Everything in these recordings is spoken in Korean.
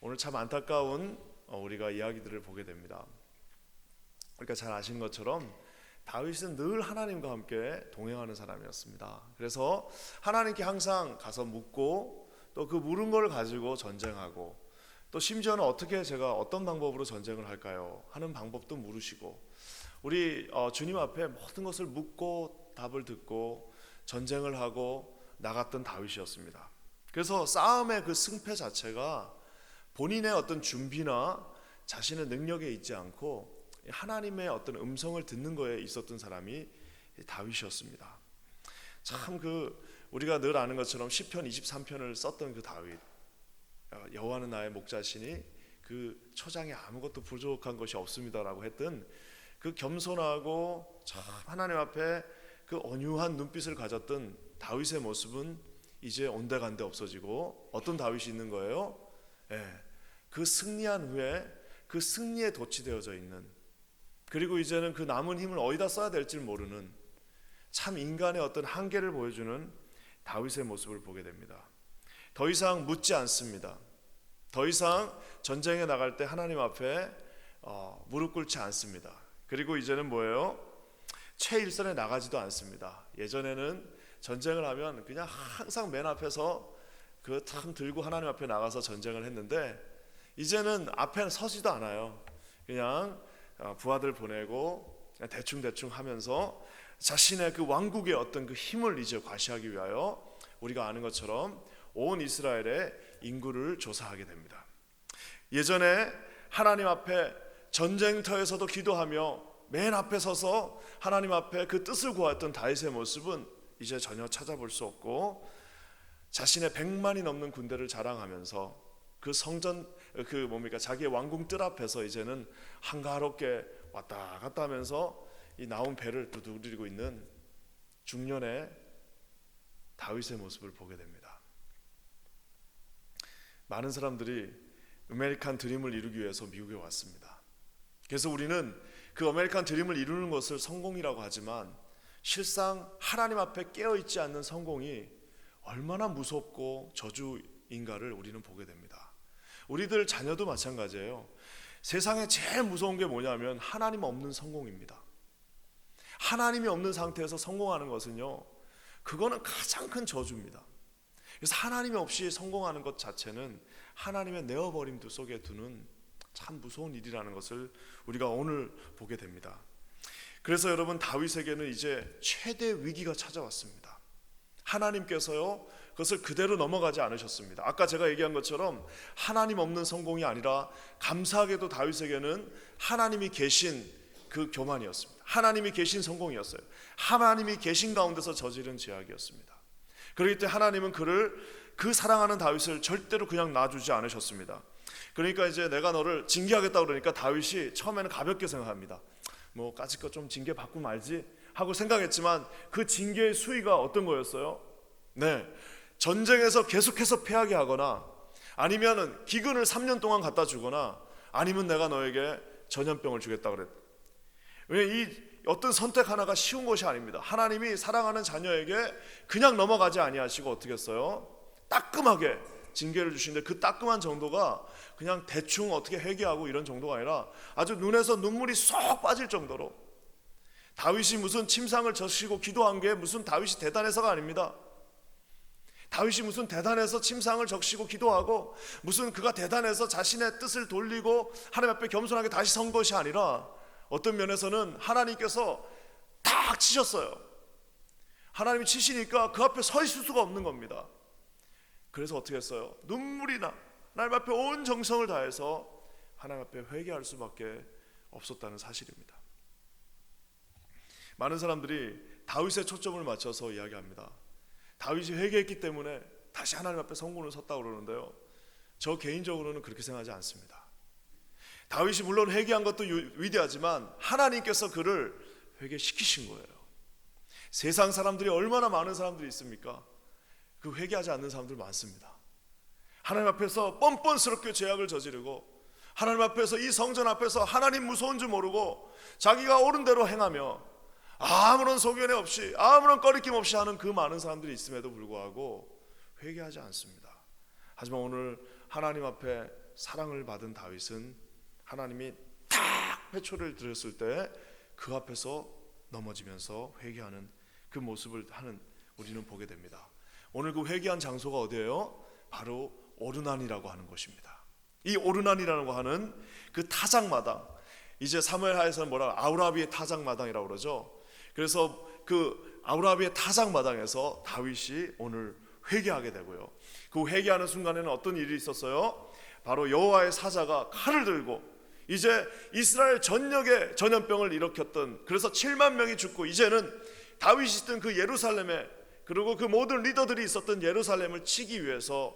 오늘 참 안타까운 우리가 이야기들을 보게 됩니다. 그러니까 잘 아시는 것처럼 다윗은 늘 하나님과 함께 동행하는 사람이었습니다. 그래서 하나님께 항상 가서 묻고 또 그 물은 걸 가지고 전쟁하고 또 심지어는 어떻게 제가 어떤 방법으로 전쟁을 할까요? 하는 방법도 물으시고 우리 주님 앞에 모든 것을 묻고 답을 듣고 전쟁을 하고 나갔던 다윗이었습니다. 그래서 싸움의 그 승패 자체가 본인의 어떤 준비나 자신의 능력에 있지 않고 하나님의 어떤 음성을 듣는 거에 있었던 사람이 다윗이었습니다. 참 우리가 늘 아는 것처럼 시편 23편을 썼던 그 다윗, 여호와는 나의 목자시니 그 초장에 아무것도 부족한 것이 없습니다라고 했던 그 겸손하고 참 하나님 앞에 그 온유한 눈빛을 가졌던 다윗의 모습은 이제 온데간데 없어지고 어떤 다윗이 있는 거예요? 그 승리한 후에 그 승리에 도취되어져 있는, 그리고 이제는 그 남은 힘을 어디다 써야 될지 모르는 참 인간의 어떤 한계를 보여주는 다윗의 모습을 보게 됩니다. 더 이상 묻지 않습니다. 더 이상 전쟁에 나갈 때 하나님 앞에 무릎 꿇지 않습니다. 그리고 이제는 뭐예요? 최일선에 나가지도 않습니다. 예전에는 전쟁을 하면 그냥 항상 맨 앞에서 그 탕 들고 하나님 앞에 나가서 전쟁을 했는데 이제는 앞에 서지도 않아요. 그냥 부하들 보내고 그냥 대충 하면서 자신의 그 왕국의 어떤 그 힘을 이제 과시하기 위하여 우리가 아는 것처럼 온 이스라엘의 인구를 조사하게 됩니다. 예전에 하나님 앞에 전쟁터에서도 기도하며 맨 앞에 서서 하나님 앞에 그 뜻을 구하였던 다윗의 모습은 이제 전혀 찾아볼 수 없고 자신의 100만이 넘는 군대를 자랑하면서 그 성전 자기의 왕궁 뜰 앞에서 이제는 한가롭게 왔다 갔다 하면서 이 나온 배를 두드리고 있는 중년의 다윗의 모습을 보게 됩니다. 많은 사람들이 아메리칸 드림을 이루기 위해서 미국에 왔습니다. 그래서 우리는 그 아메리칸 드림을 이루는 것을 성공이라고 하지만 실상 하나님 앞에 깨어있지 않는 성공이 얼마나 무섭고 저주인가를 우리는 보게 됩니다. 우리들 자녀도 마찬가지예요. 세상에 제일 무서운 게 뭐냐면 하나님 없는 성공입니다. 하나님이 없는 상태에서 성공하는 것은요, 그거는 가장 큰 저주입니다. 그래서 하나님이 없이 성공하는 것 자체는 하나님의 내어버림 속에 두는 참 무서운 일이라는 것을 우리가 오늘 보게 됩니다. 그래서 여러분, 다윗에게는 이제 최대 위기가 찾아왔습니다. 하나님께서요 그것을 그대로 넘어가지 않으셨습니다. 아까 제가 얘기한 것처럼 하나님 없는 성공이 아니라 감사하게도 다윗에게는 하나님이 계신 그 교만이었습니다. 하나님이 계신 성공이었어요. 하나님이 계신 가운데서 저지른 죄악이었습니다. 그렇기 때문에 하나님은 그 사랑하는 다윗을 절대로 그냥 놔주지 않으셨습니다. 그러니까 이제 내가 너를 징계하겠다 그러니까 다윗이 처음에는 가볍게 생각합니다. 뭐 까짓것 좀 징계 받고 말지 하고 생각했지만 그 징계의 수위가 어떤 거였어요? 전쟁에서 계속해서 패하게 하거나 아니면은 기근을 3년 동안 갖다 주거나 아니면 내가 너에게 전염병을 주겠다 그랬다. 왜냐하면 이 어떤 선택 하나가 쉬운 것이 아닙니다. 하나님이 사랑하는 자녀에게 그냥 넘어가지 아니하시고 어떻게 했어요? 따끔하게 징계를 주시는데 그 따끔한 정도가 그냥 대충 어떻게 회개하고 이런 정도가 아니라 아주 눈에서 눈물이 쏙 빠질 정도로, 다윗이 무슨 침상을 젖히고 기도한 게 무슨 다윗이 대단해서가 아닙니다. 다윗이 무슨 대단해서 침상을 적시고 기도하고 무슨 그가 대단해서 자신의 뜻을 돌리고 하나님 앞에 겸손하게 다시 선 것이 아니라 어떤 면에서는 하나님께서 딱 치셨어요. 하나님이 치시니까 그 앞에 서 있을 수가 없는 겁니다. 그래서 어떻게 했어요? 눈물이 나 하나님 앞에 온 정성을 다해서 하나님 앞에 회개할 수밖에 없었다는 사실입니다. 많은 사람들이 다윗의 초점을 맞춰서 이야기합니다. 다윗이 회개했기 때문에 다시 하나님 앞에 성군을 섰다고 그러는데요, 저 개인적으로는 그렇게 생각하지 않습니다. 다윗이 물론 회개한 것도 위대하지만 하나님께서 그를 회개시키신 거예요. 세상 사람들이 얼마나 많은 사람들이 있습니까? 그 회개하지 않는 사람들 많습니다. 하나님 앞에서 뻔뻔스럽게 죄악을 저지르고 하나님 앞에서 이 성전 앞에서 하나님 무서운 줄 모르고 자기가 옳은 대로 행하며 아무런 소견에 없이 아무런 꺼리낌 없이 하는 그 많은 사람들이 있음에도 불구하고 회개하지 않습니다. 하지만 오늘 하나님 앞에 사랑을 받은 다윗은 하나님이 딱 회초리를 들었을 때 그 앞에서 넘어지면서 회개하는 그 모습을 하는 우리는 보게 됩니다. 오늘 그 회개한 장소가 어디예요? 바로 오르난이라고 하는 곳입니다. 이 오르난이라고 하는 그 타작마당, 이제 사무엘하에서는 뭐라 아우라비의 타작마당이라고 그러죠. 그래서 그 아우라비의 타작마당에서 다윗이 오늘 회개하게 되고요. 그 회개하는 순간에는 어떤 일이 있었어요? 바로 여호와의 사자가 칼을 들고 이제 이스라엘 전역에 전염병을 일으켰던, 그래서 7만 명이 죽고 이제는 다윗이 있던 그 예루살렘에, 그리고 그 모든 리더들이 있었던 예루살렘을 치기 위해서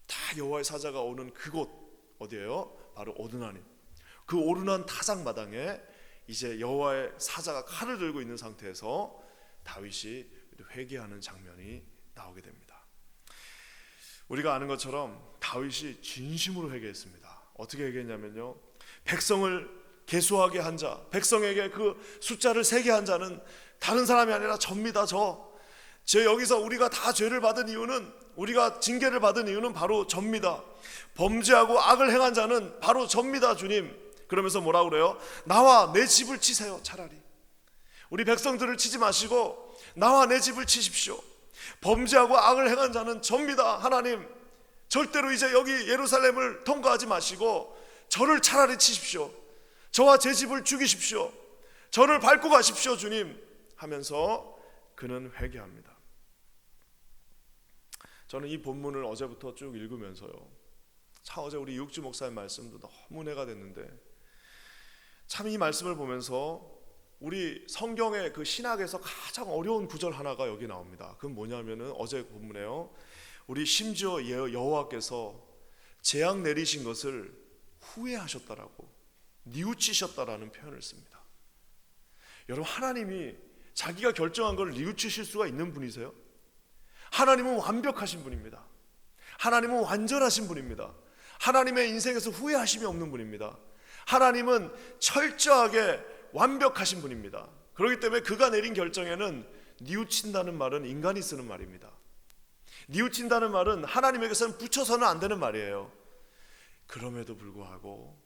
다 여호와의 사자가 오는 그곳 어디예요? 바로 오르난이. 그 오르난 타작마당에 이제 여호와의 사자가 칼을 들고 있는 상태에서 다윗이 회개하는 장면이 나오게 됩니다. 우리가 아는 것처럼 다윗이 진심으로 회개했습니다. 어떻게 회개했냐면요, 백성을 계수하게 한 자, 백성에게 그 숫자를 세게 한 자는 다른 사람이 아니라 접니다. 제 여기서 우리가 다 죄를 받은 이유는, 우리가 징계를 받은 이유는 바로 접니다. 범죄하고 악을 행한 자는 바로 접니다, 주님. 그러면서 뭐라 그래요? 나와 내 집을 치세요. 차라리 우리 백성들을 치지 마시고 나와 내 집을 치십시오. 범죄하고 악을 행한 자는 접니다. 하나님, 절대로 이제 여기 예루살렘을 통과하지 마시고 저를 차라리 치십시오. 저와 제 집을 죽이십시오. 저를 밟고 가십시오, 주님. 하면서 그는 회개합니다. 저는 이 본문을 어제부터 쭉 읽으면서요, 참 어제 우리 육주 목사님 말씀도 너무 은혜가 됐는데, 참 이 말씀을 보면서 우리 성경의 그 신학에서 가장 어려운 구절 하나가 여기 나옵니다. 그건 뭐냐면은 어제 본문에요, 우리 심지어 여호와께서 재앙 내리신 것을 후회하셨다라고, 뉘우치셨다라는 표현을 씁니다. 여러분, 하나님이 자기가 결정한 걸 뉘우치실 수가 있는 분이세요? 하나님은 완벽하신 분입니다. 하나님은 완전하신 분입니다. 하나님의 인생에서 후회하심이 없는 분입니다. 하나님은 철저하게 완벽하신 분입니다. 그렇기 때문에 그가 내린 결정에는 뉘우친다는 말은 인간이 쓰는 말입니다. 뉘우친다는 말은 하나님에게서는 붙여서는 안 되는 말이에요. 그럼에도 불구하고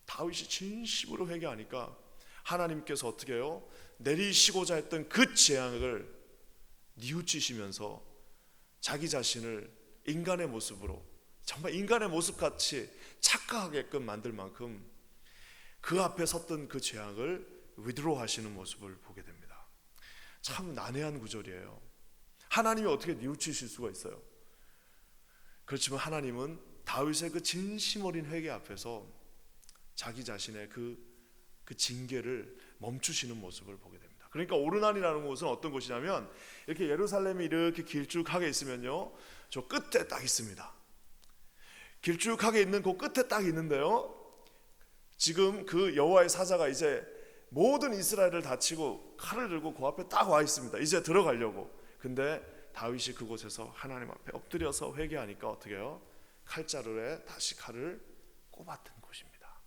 다윗이 진심으로 회개하니까 하나님께서 어떻게 해요? 내리시고자 했던 그 재앙을 뉘우치시면서 자기 자신을 인간의 모습으로, 정말 인간의 모습같이 착각하게끔 만들 만큼 그 앞에 섰던 그 재앙을 위드로 하시는 모습을 보게 됩니다. 참 난해한 구절이에요. 하나님이 어떻게 뉘우치실 수가 있어요? 그렇지만 하나님은 다윗의 그 진심 어린 회개 앞에서 자기 자신의 그 징계를 멈추시는 모습을 보게 됩니다. 그러니까 오르난이라는 곳은 어떤 곳이냐면, 이렇게 예루살렘이 이렇게 길쭉하게 있으면요, 저 끝에 딱 있습니다. 길쭉하게 있는 그 끝에 딱 있는데요, 지금 그 여호와의 사자가 이제 모든 이스라엘을 다치고 칼을 들고 그 앞에 딱 와 있습니다. 이제 들어가려고. 근데 다윗이 그곳에서 하나님 앞에 엎드려서 회개하니까 어떻게 해요? 칼자루에 다시 칼을 꼽았던 곳입니다.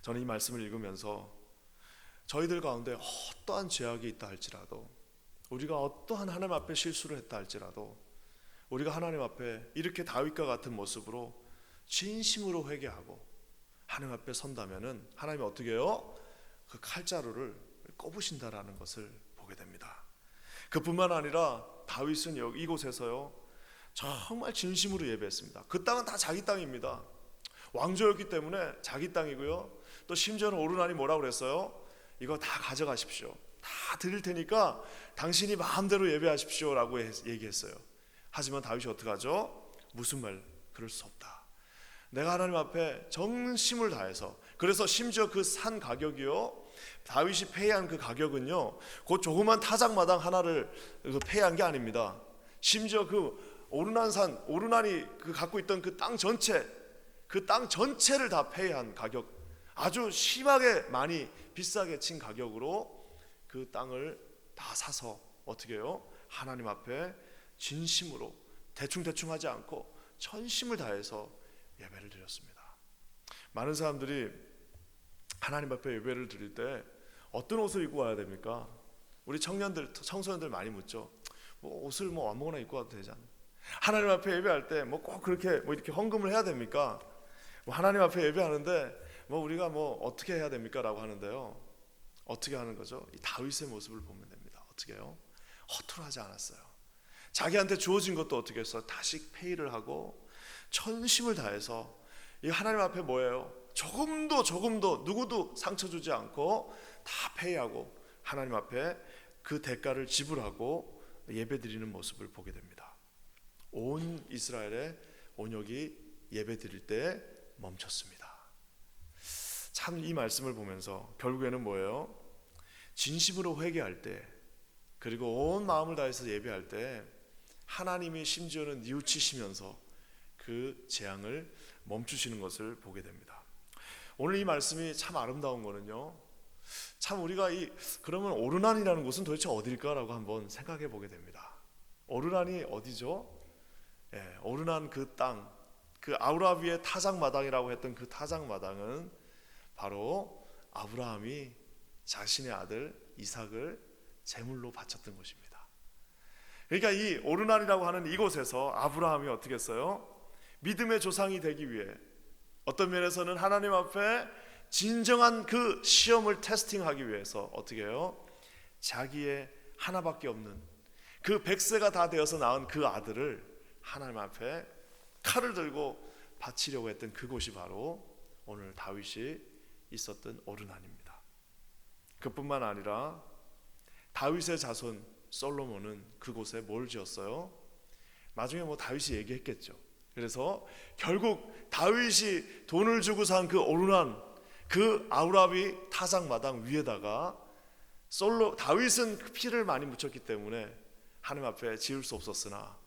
저는 이 말씀을 읽으면서 저희들 가운데 어떠한 죄악이 있다 할지라도, 우리가 어떠한 하나님 앞에 실수를 했다 할지라도, 우리가 하나님 앞에 이렇게 다윗과 같은 모습으로 진심으로 회개하고 하나님 앞에 선다면은 하나님이 어떻게 해요? 그 칼자루를 꼽으신다라는 것을 보게 됩니다. 그뿐만 아니라 다윗은 여기 이곳에서요, 정말 진심으로 예배했습니다. 그 땅은 다 자기 땅입니다. 왕조였기 때문에 자기 땅이고요, 또 심지어는 오르난이 뭐라고 그랬어요? 이거 다 가져가십시오. 다 드릴 테니까 당신이 마음대로 예배하십시오 라고 얘기했어요. 하지만 다윗이 어떻게 하죠? 무슨 말? 그럴 수 없다. 내가 하나님 앞에 정심을 다해서, 그래서 심지어 그 산 가격이요, 다윗이 페이한 그 가격은요, 그 조그만 타작마당 하나를 페이한 게 아닙니다. 심지어 그 오르난산, 오르난이 그 갖고 있던 그 땅 전체, 그 땅 전체를 다 페이한 가격, 아주 심하게 많이 비싸게 친 가격으로 그 땅을 다 사서 어떻게 해요? 하나님 앞에 진심으로 대충 하지 않고 전심을 다해서 예배를 드렸습니다. 많은 사람들이 하나님 앞에 예배를 드릴 때 어떤 옷을 입고 와야 됩니까? 우리 청년들, 청소년들 많이 묻죠. 뭐 옷을 뭐 아무거나 입고 와도 되지 않나? 하나님 앞에 예배할 때 뭐 꼭 그렇게 뭐 이렇게 헌금을 해야 됩니까? 뭐 하나님 앞에 예배하는데 뭐 우리가 뭐 어떻게 해야 됩니까? 라고 하는데요. 어떻게 하는 거죠? 이 다윗의 모습을 보면 됩니다. 어떻게 해요? 허투루하지 않았어요. 자기한테 주어진 것도 어떻게 했어? 다시 페이를 하고 전심을 다해서 이 하나님 앞에 뭐예요? 조금도 누구도 상처 주지 않고 다 페이하고 하나님 앞에 그 대가를 지불하고 예배드리는 모습을 보게 됩니다. 온 이스라엘의 온역이 예배드릴 때 멈췄습니다. 참 이 말씀을 보면서 결국에는 뭐예요? 진심으로 회개할 때, 그리고 온 마음을 다해서 예배할 때 하나님이 심지어는 뉘우치시면서 그 재앙을 멈추시는 것을 보게 됩니다. 오늘 이 말씀이 참 아름다운 거는요, 참 우리가 그러면 오르난이라는 곳은 도대체 어딜까라고 한번 생각해 보게 됩니다. 오르난이 어디죠? 오르난 그 땅, 그 아우라비의 타작마당이라고 했던 그 타작마당은 바로 아브라함이 자신의 아들 이삭을 제물로 바쳤던 곳입니다. 그러니까 이 오르난이라고 하는 이곳에서 아브라함이 어떻게 했어요? 믿음의 조상이 되기 위해 어떤 면에서는 하나님 앞에 진정한 그 시험을 테스팅하기 위해서 어떻게 해요? 자기의 하나밖에 없는 그 100세가 다 되어서 낳은 그 아들을 하나님 앞에 칼을 들고 바치려고 했던 그곳이 바로 오늘 다윗이 있었던 오르난입니다. 그뿐만 아니라 다윗의 자손 솔로몬은 그곳에 뭘 지었어요? 나중에 뭐 다윗이 얘기했겠죠. 그래서 결국 다윗이 돈을 주고 산 그 오르난 그 아우라비 타작마당 위에다가 다윗은 그 피를 많이 묻혔기 때문에 하나님 앞에 지을 수 없었으나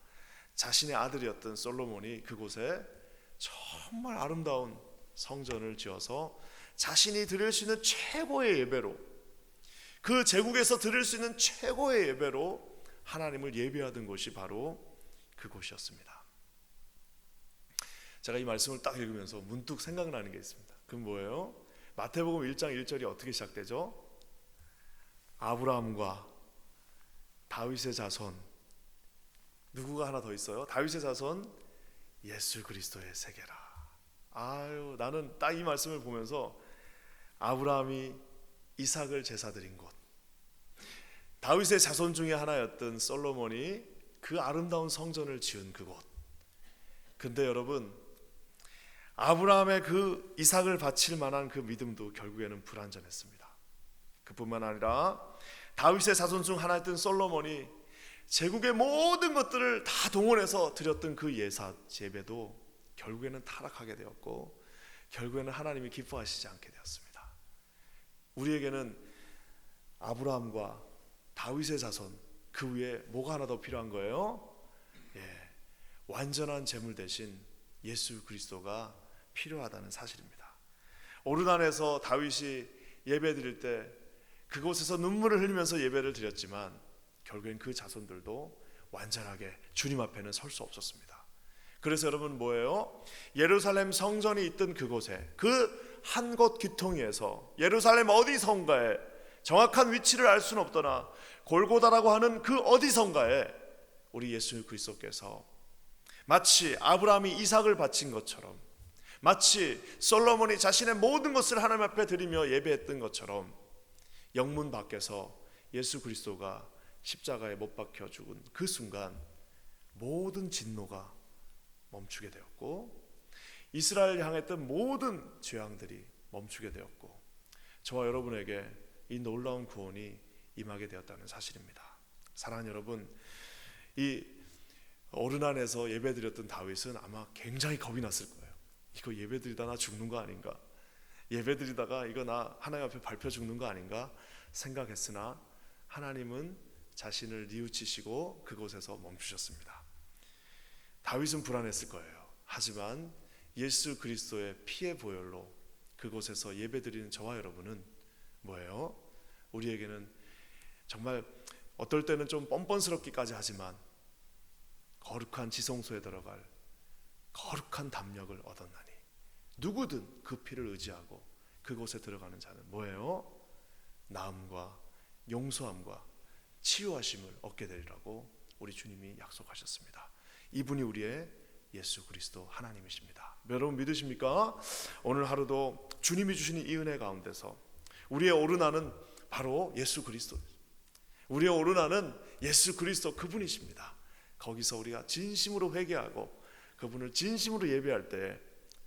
자신의 아들이었던 솔로몬이 그곳에 정말 아름다운 성전을 지어서 자신이 드릴 수 있는 최고의 예배로, 그 제국에서 드릴 수 있는 최고의 예배로 하나님을 예배하던 곳이 바로 그곳이었습니다. 제가 이 말씀을 딱 읽으면서 문득 생각나는 게 있습니다. 그건 뭐예요? 마태복음 1장 1절이 어떻게 시작되죠? 아브라함과 다윗의 자손, 누구가 하나 더 있어요? 다윗의 자손 예수 그리스도의 세계라. 아유, 나는 딱 이 말씀을 보면서 아브라함이 이삭을 제사드린 곳, 다윗의 자손 중에 하나였던 솔로몬이 그 아름다운 성전을 지은 그곳. 근데 여러분, 아브라함의 그 이삭을 바칠 만한 그 믿음도 결국에는 불완전했습니다. 그뿐만 아니라 다윗의 자손 중 하나였던 솔로몬이 제국의 모든 것들을 다 동원해서 드렸던 그 예배도 결국에는 타락하게 되었고 결국에는 하나님이 기뻐하시지 않게 되었습니다. 우리에게는 아브라함과 다윗의 자손, 그 위에 뭐가 하나 더 필요한 거예요? 완전한 제물 대신 예수 그리스도가 필요하다는 사실입니다. 오르난에서 다윗이 예배드릴 때 그곳에서 눈물을 흘리면서 예배를 드렸지만 결국엔 그 자손들도 완전하게 주님 앞에는 설 수 없었습니다. 그래서 여러분 뭐예요? 예루살렘 성전이 있던 그곳에 그 한 곳 귀퉁이에서 예루살렘 어디선가에 정확한 위치를 알 수는 없더나 골고다라고 하는 그 어디선가에 우리 예수 그리스도께서 마치 아브라함이 이삭을 바친 것처럼, 마치 솔로몬이 자신의 모든 것을 하나님 앞에 드리며 예배했던 것처럼 영문 밖에서 예수 그리스도가 십자가에 못 박혀 죽은 그 순간 모든 진노가 멈추게 되었고 이스라엘 향했던 모든 재앙들이 멈추게 되었고 저와 여러분에게 이 놀라운 구원이 임하게 되었다는 사실입니다. 사랑하는 여러분, 이 오르난에서 예배드렸던 다윗은 아마 굉장히 겁이 났을 거예요. 이거 예배드리다 나 죽는 거 아닌가? 예배드리다가 이거 나 하나님 앞에 밟혀 죽는 거 아닌가? 생각했으나 하나님은 자신을 뉘우치시고 그곳에서 멈추셨습니다. 다윗은 불안했을 거예요. 하지만 예수 그리스도의 피의 보혈로 그곳에서 예배드리는 저와 여러분은 뭐예요? 우리에게는 정말 어떨 때는 좀 뻔뻔스럽기까지 하지만 거룩한 지성소에 들어갈 거룩한 담력을 얻었나니 누구든 그 피를 의지하고 그곳에 들어가는 자는 뭐예요? 나음과 용서함과 치유하심을 얻게 되리라고 우리 주님이 약속하셨습니다. 이분이 우리의 예수 그리스도 하나님이십니다. 여러분 믿으십니까? 오늘 하루도 주님이 주시는 이 은혜 가운데서 우리의 오르나는 바로 예수 그리스도, 우리의 오르나는 예수 그리스도 그분이십니다. 거기서 우리가 진심으로 회개하고 그분을 진심으로 예배할 때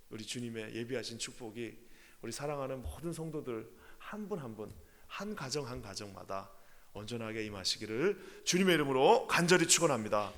우리 주님의 예비하신 축복이 우리 사랑하는 모든 성도들 한 분 한 분, 한 가정 한 가정마다 온전하게 임하시기를 주님의 이름으로 간절히 축원합니다.